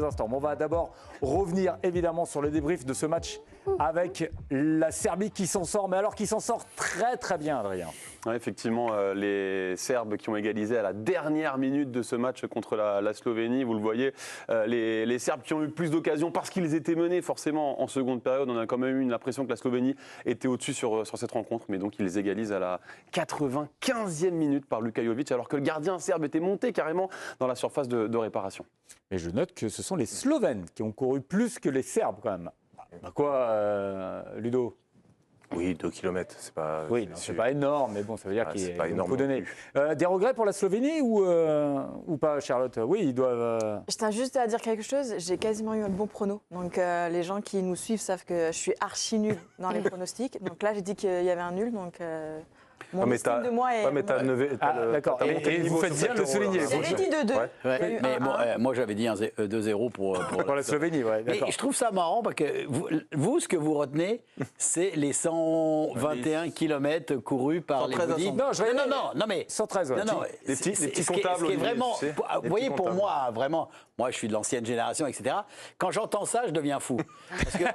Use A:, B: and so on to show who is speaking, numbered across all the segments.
A: Instants. On va d'abord revenir évidemment sur le débrief de ce match avec la Serbie qui s'en sort, mais alors qui s'en sort très très bien, Adrien.
B: Ouais, effectivement, les Serbes qui ont égalisé à la dernière minute de ce match contre la Slovénie, vous le voyez, les Serbes qui ont eu plus d'occasions parce qu'ils étaient menés forcément en seconde période. On a quand même eu l'impression que la Slovénie était au-dessus sur cette rencontre, mais donc ils égalisent à la 95e minute par Luka Jovic, alors que le gardien serbe était monté carrément dans la surface de réparation.
A: Et je note que ce sont les Slovènes qui ont couru plus que les Serbes quand même. Bah quoi, Ludo?
C: Oui, 2 km, c'est pas...
A: Oui, c'est pas énorme, mais bon, ça veut dire qu'il faut donner.
C: Non
A: Des regrets pour la Slovénie ou pas, Charlotte? Oui, ils doivent...
D: Je tiens juste à dire quelque chose, j'ai quasiment eu un bon prono. Donc les gens qui nous suivent savent que je suis archi nul dans les pronostics. Donc là, j'ai dit qu'il y avait un nul, donc... Mon estime de moi est...
C: Ouais, mais
A: d'accord, et vous faites bien de le souligner.
D: J'avais dit 2-2.
E: Ouais. Mais moi, j'avais dit 2-0 pour
A: la Slovénie, ouais, d'accord.
E: Mais je trouve ça marrant parce que vous, ce que vous retenez, c'est les 121 km courus par les Bouddhis.
A: Non, mais 113, ouais.
C: Les petits comptables.
E: Ce qui est vraiment, vous voyez, pour moi, vraiment, moi, je suis de l'ancienne génération, etc. Quand j'entends ça, je deviens fou. Parce que,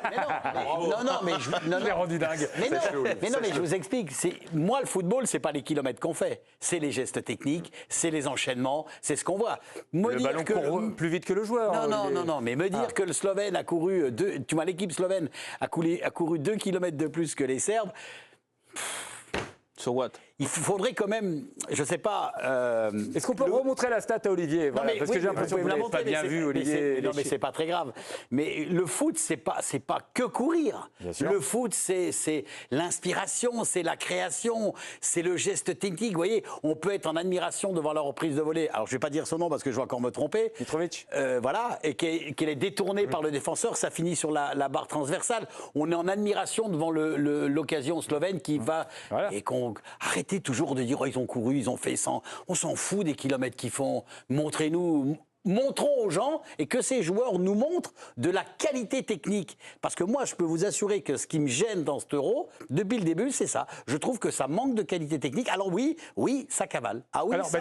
A: Je l'ai rendu dingue.
E: Mais je vous explique. Moi, le football, c'est pas les kilomètres qu'on fait, c'est les gestes techniques, c'est les enchaînements, c'est ce qu'on voit.
A: Le ballon court plus vite que le joueur.
E: Non, mais me dire que le Slovène a couru, l'équipe slovène a couru 2 km de plus que les Serbes.
C: So what?
E: Il faudrait quand même, je ne sais pas...
A: Est-ce qu'on peut remontrer la stat à Olivier? Parce que j'ai l'impression que vous ne l'avez pas bien vu, Olivier.
E: Non, mais c'est pas très grave. Mais le foot, c'est pas que courir. Le foot, c'est l'inspiration, c'est la création, c'est le geste technique. Vous voyez, on peut être en admiration devant la reprise de volée. Alors, je ne vais pas dire son nom parce que je vais encore me tromper.
A: Mitrovic.
E: Voilà, et qu'elle est détournée par le défenseur, ça finit sur la barre transversale. On est en admiration devant l'occasion slovène qui va...
A: Voilà.
E: Et qu'on... Arrêtez toujours de dire oh, ils ont couru, ils ont fait 100. On s'en fout des kilomètres qu'ils font. Montrez-nous, montrons aux gens et que ces joueurs nous montrent de la qualité technique. Parce que moi, je peux vous assurer que ce qui me gêne dans cet Euro, depuis le début, c'est ça. Je trouve que ça manque de qualité technique. Alors oui, ça cavale. Ah oui,
A: alors,
E: ça,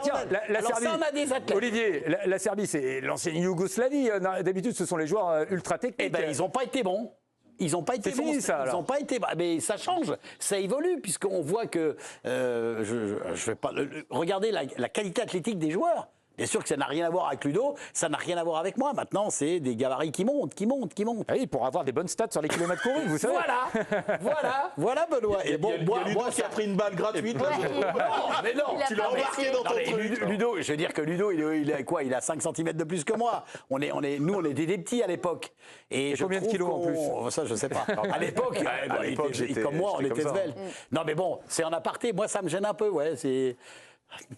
A: la Serbie,
E: ça, on a des athlètes.
A: Olivier, la Serbie, c'est l'ancienne Yougoslavie. D'habitude, ce sont les joueurs ultra techniques.
E: Eh bien, ils n'ont pas été bons. Ils n'ont pas été bons.
A: Fini, ça, alors.
E: Ils n'ont pas été. Mais ça change, ça évolue puisqu'on voit que je vais pas. Regardez la qualité athlétique des joueurs. Bien sûr que ça n'a rien à voir avec Ludo, ça n'a rien à voir avec moi. Maintenant, c'est des gabarits qui montent.
A: Ah oui, pour avoir des bonnes stats sur les kilomètres courus, vous savez.
E: Voilà, Benoît.
C: Et bon, moi qui a pris une balle gratuite.
E: Mais non,
C: tu l'as embarqué dans ton truc.
E: Ludo, je veux dire que Ludo, il a quoi? Il a 5 cm de plus que moi. Nous, on était des petits à l'époque. Et
A: combien de kilos en plus?
E: Ça, je sais pas. À l'époque, comme moi, on était svelte. Non, mais bon, c'est en aparté. Moi, ça me gêne un peu, ouais.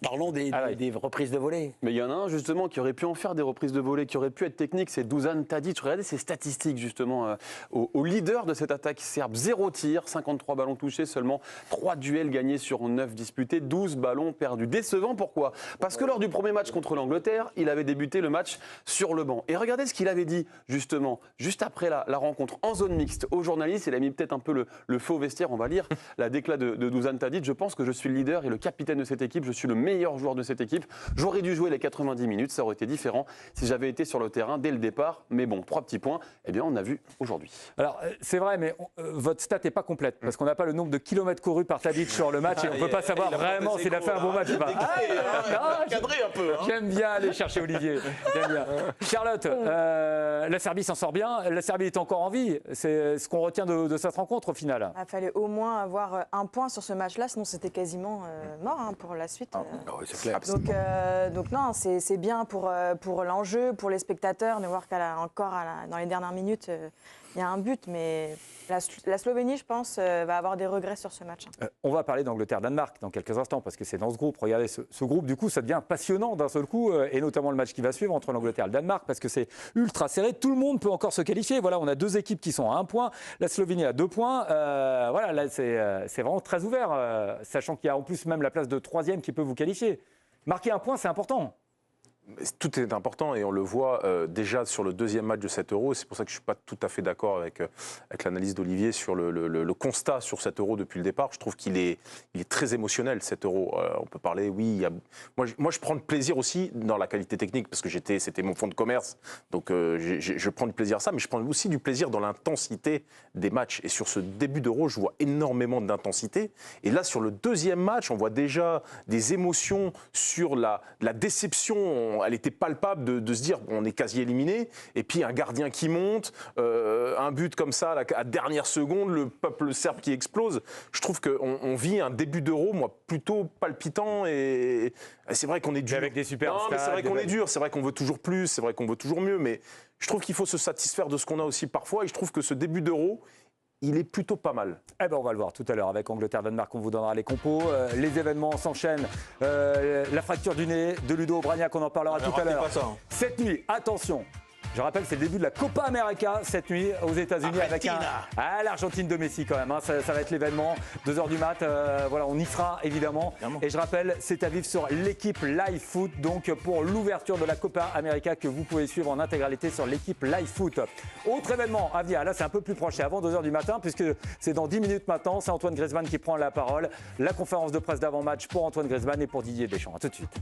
E: Parlons des reprises de volée.
B: Mais il y en a un justement qui aurait pu en faire des reprises de volée, qui aurait pu être technique, c'est Dusan Tadic. Regardez ses statistiques justement au leader de cette attaque serbe. 0 tir, 53 ballons touchés, seulement 3 duels gagnés sur 9 disputés, 12 ballons perdus. Décevant, pourquoi? Parce que lors du premier match contre l'Angleterre, il avait débuté le match sur le banc. Et regardez ce qu'il avait dit justement, juste après la rencontre en zone mixte aux journalistes. Il a mis peut-être un peu le feu au vestiaire, on va lire la déclat de Dusan Tadic. Je pense que je suis le leader et le capitaine de cette équipe, je suis le meilleur joueur de cette équipe. J'aurais dû jouer les 90 minutes, ça aurait été différent si j'avais été sur le terrain dès le départ. Mais bon, 3 petits points, eh bien on a vu aujourd'hui.
A: Alors c'est vrai, mais votre stat n'est pas complète parce qu'on n'a pas le nombre de kilomètres courus par Tadic sur le match et on ne peut pas savoir vraiment s'il a fait un bon match ou pas.
C: Cadré un peu.
A: J'aime bien aller chercher Olivier. J'aime bien. Charlotte, la Serbie s'en sort bien. La Serbie est encore en vie. C'est ce qu'on retient de cette rencontre au final.
D: Il fallait au moins avoir un point sur ce match-là, sinon c'était quasiment mort pour la suite.
E: Oui, c'est clair.
D: Donc non, c'est bien pour l'enjeu, pour les spectateurs, de voir dans les dernières minutes, il y a un but. Mais la Slovénie, je pense, va avoir des regrets sur ce match.
A: On va parler d'Angleterre-Danemark dans quelques instants, parce que c'est dans ce groupe. Regardez, ce groupe, du coup, ça devient passionnant d'un seul coup, et notamment le match qui va suivre entre l'Angleterre et le Danemark, parce que c'est ultra serré. Tout le monde peut encore se qualifier. Voilà, on a 2 équipes qui sont à 1 point. La Slovénie à 2 points. Voilà, là, c'est vraiment très ouvert, sachant qu'il y a en plus même la place de 3e qui peut vous qualifier. Marquer un point, c'est important.
F: Tout est important et on le voit déjà sur le deuxième match de cet Euro. C'est pour ça que je ne suis pas tout à fait d'accord avec l'analyse d'Olivier sur le constat sur cet Euro depuis le départ. Je trouve qu'il est très émotionnel, cet Euro. On peut parler, oui, moi je prends de plaisir aussi dans la qualité technique parce que c'était mon fonds de commerce. Donc je prends du plaisir à ça, mais je prends aussi du plaisir dans l'intensité des matchs. Et sur ce début d'Euro, je vois énormément d'intensité. Et là, sur le deuxième match, on voit déjà des émotions sur la déception. Elle était palpable de se dire on est quasi éliminé, et puis un gardien qui monte, un but comme ça à dernière seconde, le peuple serbe qui explose. Je trouve qu'on vit un début d'Euro, moi, plutôt palpitant, et c'est vrai qu'on est dur.
A: Avec des super
F: Non, mais c'est vrai qu'on est dur, c'est vrai qu'on veut toujours plus, c'est vrai qu'on veut toujours mieux, mais je trouve qu'il faut se satisfaire de ce qu'on a aussi parfois, et je trouve que ce début d'Euro, il est plutôt pas mal.
A: Eh ben on va le voir tout à l'heure avec Angleterre-Danemark, on vous donnera les compos. Les événements s'enchaînent. La fracture du nez de Ludo Obraniak, on en parlera tout à l'heure.
C: Pas ça, hein.
A: Cette nuit, attention. Je rappelle, c'est le début de la Copa América cette nuit aux États-Unis avec l'Argentine de Messi quand même. Hein, ça va être l'événement. 2h du mat. Voilà, on y sera évidemment. Et je rappelle, c'est à vivre sur l'équipe Live Foot. Donc pour l'ouverture de la Copa América que vous pouvez suivre en intégralité sur l'équipe Live Foot. Autre événement à venir. Là, c'est un peu plus proche. C'est avant 2h du matin puisque c'est dans 10 minutes maintenant. C'est Antoine Griezmann qui prend la parole. La conférence de presse d'avant-match pour Antoine Griezmann et pour Didier Deschamps. À tout de suite.